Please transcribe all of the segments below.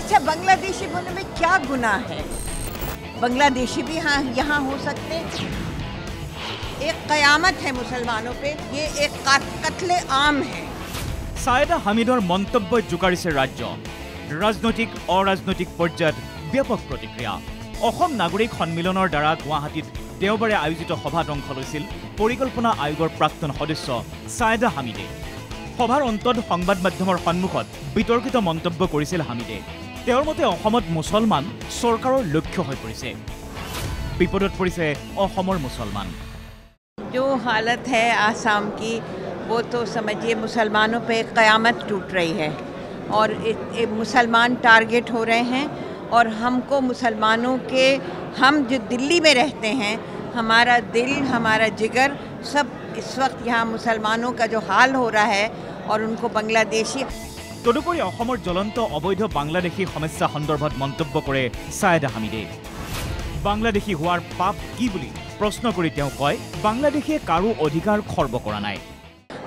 अच्छा, बांग्लादेशी होने में क्या गुनाह है? बांग्लादेशी भी यहाँ हो सकते हैं। एक कयामत है मुसलमानों पे, ये एक कत्ले आम है। সায়েদা হামিদৰ মন্তব্য জোকাৰিছে ৰাজ্য। ৰাজনৈতিক অৰাজনৈতিক পৰ্যায়ত ব্যাপক প্ৰতিক্ৰিয়া। অসম নাগৰিক সন্মিলনৰ দ্বাৰা গুৱাহাটীত দেওবাৰে আয়োজিত সভাত অংশ লৈছিল পৰিকল্পনা আয়োগৰ প্ৰাক্তন সদস্য সায়েদা হামিদে। সভাৰ অন্তত সংবাদ মাধ্যমৰ সন্মুখত বিতৰ্কিত মন্তব্য কৰিছিল হামিদে। তেওঁৰ মতে অসমত মুছলমান চৰকাৰৰ লক্ষ্য হৈ পৰিছে। বিপদত পৰিছে অসমৰ মুছলমান। जो हालत है आसाम की, वो तो समझिए मुसलमानों पे क़यामत टूट रही है और मुसलमान टारगेट हो रहे हैं। और हमको मुसलमानों के, हम जो दिल्ली में रहते हैं, हमारा दिल, हमारा जिगर सब इस वक्त यहाँ मुसलमानों का जो हाल हो रहा है और उनको बांग्लादेशी। তদুপৰি অসমৰ জ্বলন্ত অবৈধ বাংলাদেশী সমস্যা সন্দৰ্ভত মন্তব্য কৰে সায়েদা হামিদে। বাংলাদেশী হোৱাৰ পাপ কি বুলি প্ৰশ্ন কৰি তেওঁ কয়, বাংলাদেশীয়ে কাৰো অধিকাৰ খৰ্ব কৰা নাই।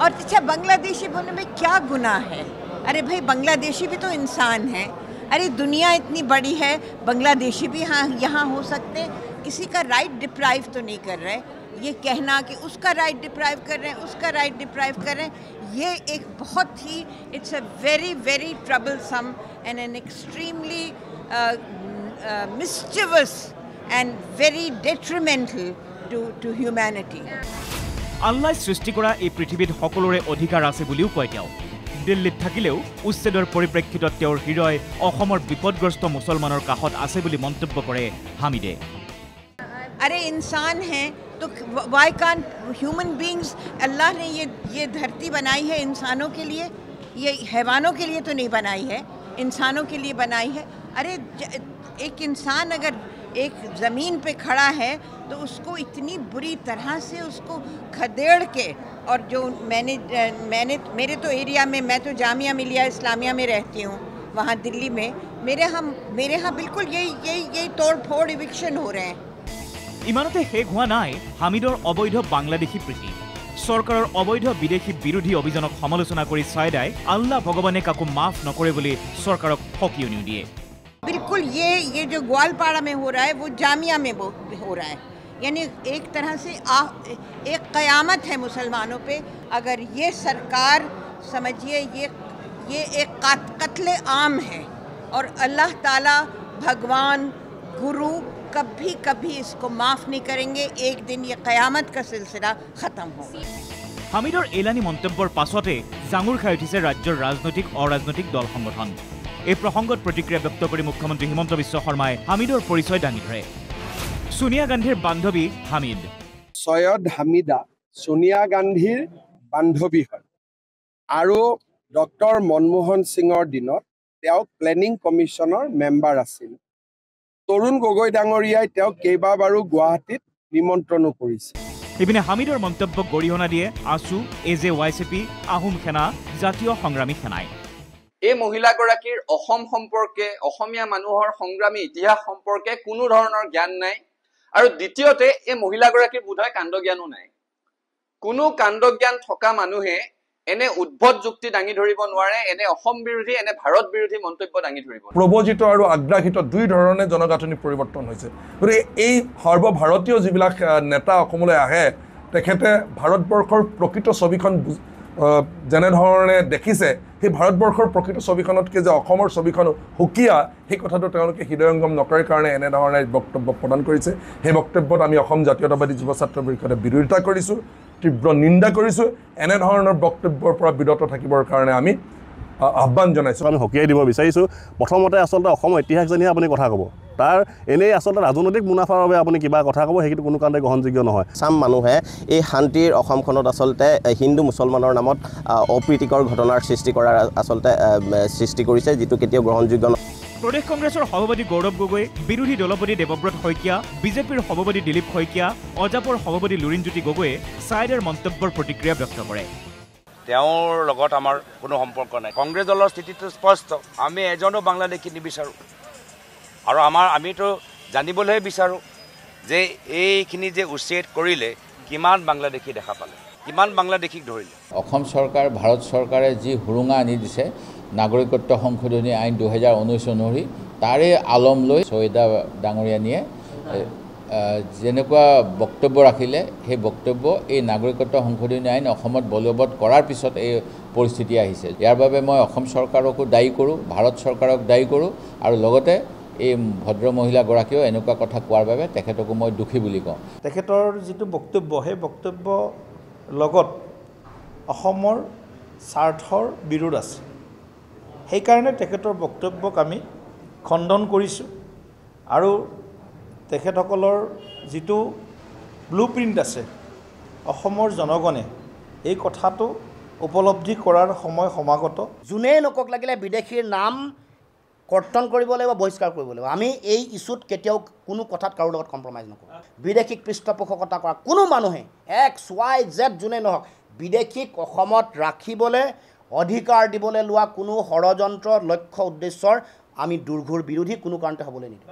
और अच्छा, बांग्लादेशी होने में क्या गुनाह है? अरे भाई, बांग्लादेशी भी तो इंसान है। अरे दुनिया इतनी बड़ी है, बांग्लादेशी भी यहाँ हो सकते हैं। किसी का राइट डिप्राइव तो नहीं कर रहे। ये कहना कि उसका राइट डिप्राइव कर रहे हैं, उसका राइट डिप्राइव कर रहे हैं, ये एक बहुत ही, it's a very very troublesome and an extremely mischievous and very detrimental to humanity. আল্লাহ সৃষ্টি কৰা এই পৃথিৱীত সকলোৰে অধিকাৰ আছে বুলিও কয় তেওঁ। দিল্লীত থাকিলেও উচ্ছেদৰ পৰিপ্ৰেক্ষিতত তেওঁৰ হৃদয় অসমৰ বিপদগ্ৰস্ত মুছলমানৰ কাষত আছে বুলি মন্তব্য কৰে হামিদে। अरे इंसान हैं तो why can't human beings, अल्लाह ने ये धरती बनाई है इंसानों के लिए, ये हैवानों के लिए तो नहीं बनाई है, इंसानों के लिए बनाई है। अरे एक इंसान अगर एक ज़मीन पे खड़ा है तो उसको इतनी बुरी तरह से उसको खदेड़ के, और जो मैंने मेरे तो एरिया में, मैं तो जामिया मिलिया इस्लामिया में रहती हूँ, वहाँ दिल्ली में मेरे यहाँ बिल्कुल यही तोड़ फोड़ इविक्शन हो रहे हैं। ইমানতে শেষ হোৱা নাই হামিদৰ অবৈধ বাংলাদেশী প্ৰীতি। চৰকাৰৰ অবৈধ বিদেশী বিৰোধী অভিযানক সমালোচনা কৰি সায়েদাই আল্লাহ ভগৱানে কাকো মাফ নকৰে বুলি চৰকাৰক সকিয়নি দিয়ে। बिल्कुल ये जो ग्वालपाड़ा में हो रहा है वो जामिया में हो रहा है। यानी एक तरह से एक क़यामत है मुसलमानों पे। अगर ये सरकार, समझिए ये एक कत्ले आम है और अल्लाह ताला, भगवान, गुरु कभी इसको माफ़ नहीं करेंगे। एक दिन ये क़यामत का सिलसिला ख़त्म होगा। হামিদৰ এলানি মন্তব্যৰ পাছতে জাঙুৰ খাই উঠিছে ৰাজ্যৰ ৰাজনৈতিক অৰাজনৈতিক দল সংগঠন। এই প্ৰসংগত প্ৰতিক্ৰিয়া ব্যক্ত কৰি মুখ্যমন্ত্ৰী হিমন্ত বিশ্ব শৰ্মাই হামিদৰ পৰিচয় দাঙি ধৰে। সোনিয়া গান্ধীৰ বান্ধৱী হামিদ। সৈয়দ হামিদা সোনিয়া গান্ধীৰ বান্ধৱী হয় আৰু ডক্টৰ মনমোহন সিঙৰ দিনত তেওঁ প্লেনিং কমিশ্যনৰ মেম্বাৰ আছিল। তৰুণ গগৈ ডাঙৰীয়াই তেওঁক কেইবাবাৰো গুৱাহাটীত নিমন্ত্ৰণো কৰিছে। ইপিনে হামিদৰ মন্তব্যক গৰিহণা দিয়ে আসু, AJYCP, আহোম সেনা, জাতীয় সংগ্ৰামী সেনাই। এই মহিলাগৰাকীৰ অসম সম্পৰ্কে, অসমীয়া মানুহৰ সংগ্ৰামী ইতিহাস সম্পৰ্কে কোনো ধৰণৰ জ্ঞান নাই। আৰু দ্বিতীয়তে এই মহিলাগৰাকীৰ বোধহয় কাণ্ডজ্ঞানো নাই। কোনো কাণ্ডজ্ঞান থকা মানুহে এনে উদ্ভট যুক্তি দাঙি ধৰিব নোৱাৰে, এনে অসম বিৰোধী, এনে ভাৰত বিৰোধী মন্তব্য দাঙি ধৰিব। প্ৰবজিত আৰু আগ্ৰাহিত দুই ধৰণে জনগাঁথনি পৰিৱৰ্তন হৈছে। গতিকে এই সৰ্বভাৰতীয় যিবিলাক নেতা অসমলৈ আহে, তেখেতে ভাৰতবৰ্ষৰ প্ৰকৃত ছবিখন যেনেধৰণে দেখিছে, সেই ভাৰতবৰ্ষৰ প্ৰকৃত ছবিখনতকৈ যে অসমৰ ছবিখন সুকীয়া, সেই কথাটো তেওঁলোকে হৃদয়ংগম নকৰাৰ কাৰণে এনেধৰণে বক্তব্য প্ৰদান কৰিছে। সেই বক্তব্যত আমি অসম জাতীয়তাবাদী যুৱ ছাত্ৰ পৰিষদে বিৰোধিতা কৰিছোঁ, তীব্ৰ নিন্দা কৰিছোঁ। এনেধৰণৰ বক্তব্যৰ পৰা বিৰত থাকিবৰ কাৰণে আমি আহ্বান জনাইছোঁ। আমি সকীয়াই দিব বিচাৰিছোঁ। প্ৰথমতে আচলতে অসমৰ ইতিহাস জানিহে আপুনি কথা ক'ব, তাৰ এনেই আচলতে ৰাজনৈতিক মুনাফাৰ বাবে আপুনি কিবা কথা ক'ব, সেইটো কোনো কাৰণতে গ্ৰহণযোগ্য নহয়। আসাম মানুহে এই শান্তিৰ অসমখনত আচলতে হিন্দু মুছলমানৰ নামত অপ্ৰীতিকৰ ঘটনাৰ সৃষ্টি কৰিছে, যিটো কেতিয়াও গ্ৰহণযোগ্য নহয়। প্ৰদেশ কংগ্ৰেছৰ সভাপতি গৌৰৱ গগৈ, বিৰোধী দলপতি দেৱব্ৰত শইকীয়া, বিজেপিৰ সভাপতি দিলীপ শইকীয়া, অজাপৰ সভাপতি লুৰিণজ্যোতি গগৈয়ে সায়েদাৰ মন্তব্যৰ প্ৰতিক্ৰিয়া ব্যক্ত কৰে। তেওঁৰ লগত আমাৰ কোনো সম্পৰ্ক নাই। কংগ্ৰেছ দলৰ স্থিতিটো স্পষ্ট, আমি এজনো বাংলাদেশী নিবিচাৰোঁ। আৰু আমিতো জানিবলৈহে বিচাৰোঁ যে এইখিনি যে উচ্ছেদ কৰিলে কিমান বাংলাদেশী দেখা পালে, কিমান বাংলাদেশীক ধৰিলে। অসম চৰকাৰ, ভাৰত চৰকাৰে যি সুৰুঙা আনি দিছে, নাগৰিকত্ব সংশোধনী আইন 2019 অনুসৰি তাৰে আলম লৈ ছয়দা ডাঙৰীয়ানীয়ে যেনেকুৱা বক্তব্য ৰাখিলে সেই বক্তব্য এই নাগৰিকত্ব সংশোধনী আইন অসমত বলবৎ কৰাৰ পিছত এই পৰিস্থিতি আহিছে। ইয়াৰ বাবে মই অসম চৰকাৰকো দায়ী কৰোঁ, ভাৰত চৰকাৰক দায়ী কৰোঁ আৰু লগতে এই ভদ্ৰ মহিলাগৰাকীয়েও এনেকুৱা কথা কোৱাৰ বাবে তেখেতকো মই দুখী বুলি কওঁ। তেখেতৰ যিটো বক্তব্য সেই বক্তব্য লগত অসমৰ স্বাৰ্থৰ বিৰোধ আছে। সেইকাৰণে তেখেতৰ বক্তব্যক আমি খণ্ডন কৰিছোঁ আৰু তেখেতসকলৰ যিটো ব্লুপ্ৰিণ্ট আছে অসমৰ জনগণে এই কথাটো উপলব্ধি কৰাৰ সময় সমাগত। যোনেই নকক লাগিলে বিদেশীৰ নাম কৰ্তন কৰিব লাগিব, বহিষ্কাৰ কৰিব লাগিব। আমি এই ইছ্যুত কেতিয়াও কোনো কথাত কাৰো লগত কম্প্ৰমাইজ নকৰোঁ। বিদেশীক পৃষ্ঠপোষকতা কৰা কোনো মানুহে XYZ যোনে নহওক বিদেশীক অসমত ৰাখিবলৈ অধিকাৰ দিবলৈ লোৱা কোনো ষড়যন্ত্ৰ লক্ষ্য উদ্দেশ্যৰ আমি দুৰ্ঘৰ বিৰোধী কোনো কাৰণতে হ'বলৈ নিদিওঁ।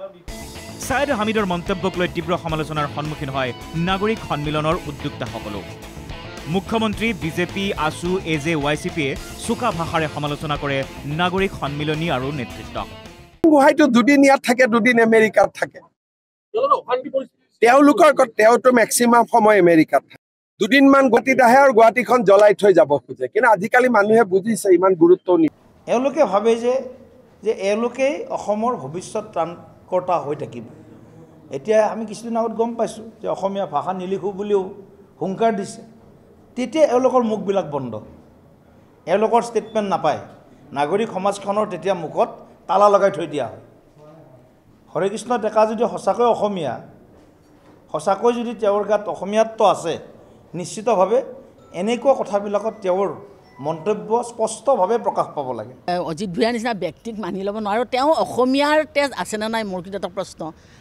ছায়েদ হামিদৰ মন্তব্যক লৈ তীব্ৰ সমালোচনাৰ সন্মুখীন হয় নাগৰিক সন্মিলনৰ উদ্যোক্তাসকলো। মুখ্যমন্ত্ৰী, বিজেপি, আসু, AJYCPয়ে চোকা ভাষাৰে সমালোচনা কৰে নাগৰিক সন্মিলনী আৰু নেতৃত্বক। গুৱাহাটীত দুদিন ইয়াত থাকে, দুদিন আমেৰিকাত থাকে। তেওঁতো মেক্সিমাম সময় আমেৰিকাত থাকে। দুদিনমান গুৱাহাটীত আহে আৰু গুৱাহাটীখন জ্বলাই থৈ যাব খোজে। কিন্তু আজিকালি মানুহে বুজিছে, ইমান গুৰুত্ব নিদিয়ে। এওঁলোকে ভাবে যে এওঁলোকেই অসমৰ ভৱিষ্যত ত্ৰাণকৰ্তা হৈ থাকিব। এতিয়া আমি কিছুদিন আগত গম পাইছোঁ যে অসমীয়া ভাষা নিলিখোঁ বুলিও হুংকাৰ দিছে। তেতিয়া এওঁলোকৰ মুখবিলাক বন্ধ, এওঁলোকৰ ষ্টেটমেণ্ট নাপায়। নাগৰিক সমাজখনৰ তেতিয়া মুখত তালা লগাই থৈ দিয়া হয়। হৰে কৃষ্ণ ডেকা যদি সঁচাকৈ অসমীয়া, সঁচাকৈ যদি তেওঁৰ গাত অসমীয়াত্ব আছে, নিশ্চিতভাৱে এনেকুৱা কথাবিলাকত তেওঁৰ মন্তব্য স্পষ্টভাৱে প্ৰকাশ পাব লাগে। অজিত ভূঞাৰ নিচিনা ব্যক্তিক মানি ল'ব নোৱাৰোঁ। তেওঁ অসমীয়াৰ তেজ আছেনে নাই মোৰ কিন্তু এটা প্ৰশ্ন।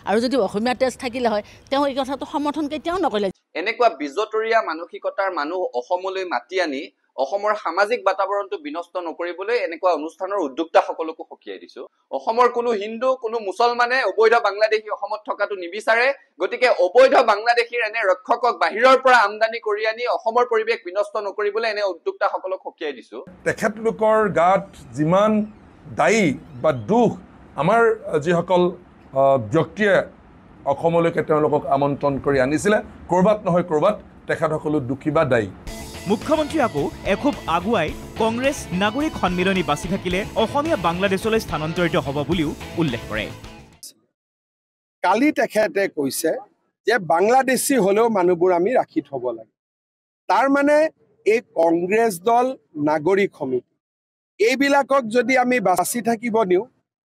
আৰু যদি অসমীয়াৰ তেজ থাকিলে হয় তেওঁ এই কথাটো সমৰ্থন কেতিয়াও নকৰিলে। এনেকুৱা বিজতৰীয়া মানসিকতাৰ মানুহ অসমলৈ মাতি আনি অসমৰ সামাজিক বাতাবৰণটো বিনষ্ট নকৰিবলৈ এনেকুৱা অনুষ্ঠানৰ উদ্যোক্তাসকলকো সকীয়াই দিছো। অসমৰ কোনো হিন্দু, কোনো মুছলমানে অবৈধ বাংলাদেশী অসমত থকাটো নিবিচাৰে। গতিকে অবৈধ বাংলাদেশীৰ এনে ৰক্ষকক বাহিৰৰ পৰা আমদানি কৰি আনি অসমৰ পৰিৱেশ বিনষ্ট নকৰিবলৈ এনে উদ্যোক্তাসকলক সকীয়াই দিছো। তেখেতলোকৰ গাত যিমান দায়ী বা দুখ, আমাৰ যিসকল ব্যক্তিয়ে অসমলৈকে তেওঁলোকক আমন্ত্ৰণ কৰি আনিছিলে, ক'ৰবাত নহয় ক'ৰবাত তেখেতসকলো দুখী বা দায়ী। মুখ্যমন্ত্ৰী আকৌ এখোপ আগুৱাই কংগ্ৰেছ নাগৰিক সন্মিলনী বাছি থাকিলে অসমীয়া বাংলাদেশলৈ স্থানান্তৰিত হ'ব বুলিও উল্লেখ কৰে। কালি তেখেতে কৈছে যে বাংলাদেশী হ'লেও মানুহবোৰ আমি ৰাখি থ'ব লাগে। তাৰ মানে এই কংগ্ৰেছ দল, নাগৰিক সমিতি এইবিলাকক যদি আমি বাছি থাকিব দিওঁ,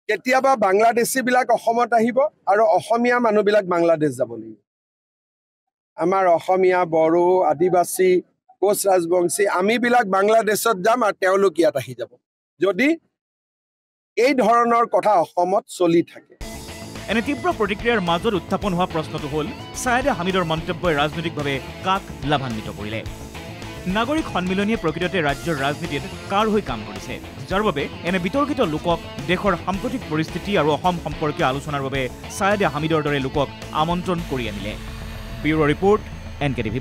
কেতিয়াবা বাংলাদেশীবিলাক অসমত আহিব আৰু অসমীয়া মানুহবিলাক বাংলাদেশ যাব লাগিব। আমাৰ অসমীয়া, বড়ো, আদিবাসী, কোচ ৰাজবংশী আমিবিলাক বাংলাদেশত যাম আৰু তেওঁলোক ইয়াত আহি যাব, যদি এই ধৰণৰ কথা অসমত চলি থাকে। এনে তীব্ৰ প্ৰতিক্ৰিয়াৰ মাজত উত্থাপন হোৱা প্ৰশ্নটো হ'ল ছায়েদ হামিদৰ মন্তব্যই ৰাজনৈতিকভাৱে কাক লাভান্বিত কৰিলে। নাগৰিক সন্মিলনীয়ে প্ৰকৃততে ৰাজ্যৰ ৰাজনীতিত কাৰ হৈ কাম কৰিছে, যাৰ বাবে এনে বিতৰ্কিত লোকক দেশৰ সাম্প্ৰতিক পৰিস্থিতি আৰু অসম সম্পৰ্কীয় আলোচনাৰ বাবে ছায়েদ হামিদৰ দৰে লোকক আমন্ত্ৰণ কৰি আনিলে। Bureau' report, NKTV+।